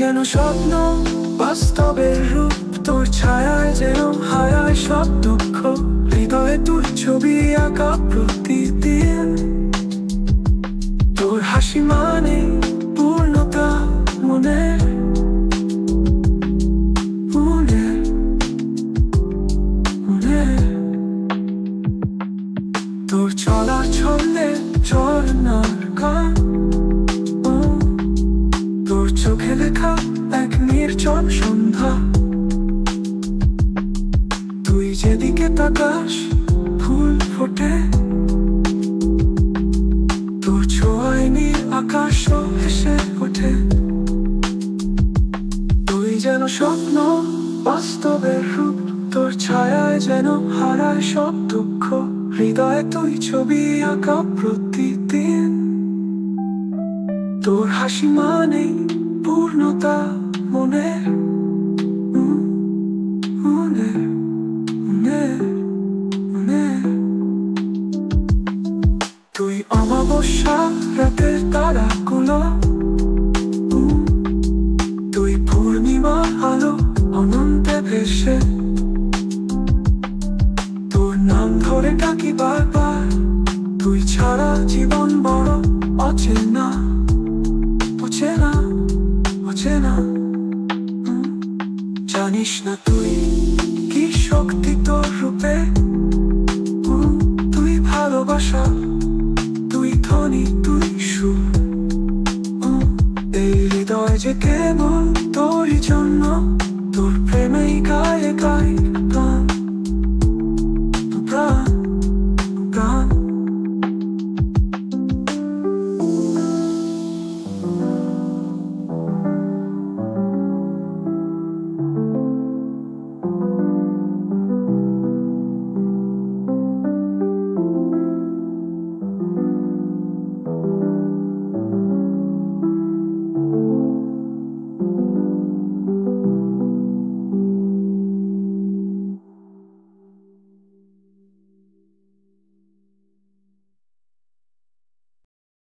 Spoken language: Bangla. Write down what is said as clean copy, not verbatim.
যেন স্বপ্ন বাস্তবের রূপ, তোর ছায়ায় যেন হারায় সব দুঃখ। হৃদয়ে তোর ছবি আঁকা প্রতিদিন, তোর হাসি মানে পূর্ণতা মনের। তোর চলার ছন্দে ঝর্ণার গান, তোর চোখে লেখা এক নির্জন সন্ধ্যা। তুই যেদিকে তাকাস ফুল ফোটে, তোর ছোঁয়ায় নীল আকাশও হেসে ওঠে। তুই যেন স্বপ্ন বাস্তবের রূপ, তোর ছায়ায় যেন হারায় সব দুঃখ। হৃদয়ে তুই ছবি আঁকা প্রতিদিন, তোর হাসি মানে পূর্ণতা মনের। তুই অমাবস্যা রাতের তারাগুলো, তুই পূর্ণিমা আলো অনন্তে ভেসে। তোর নাম ধরে ডাকি বারবার, তুই ছাড়া জীবন বড় অচেনা, অচেনা, অচেনা। জানিস না তুই কি শক্তি তোর রূপে, তুই ভালোবাসা, তুই ধ্বনি, তুই সুর। এই হৃদয় যে কেবল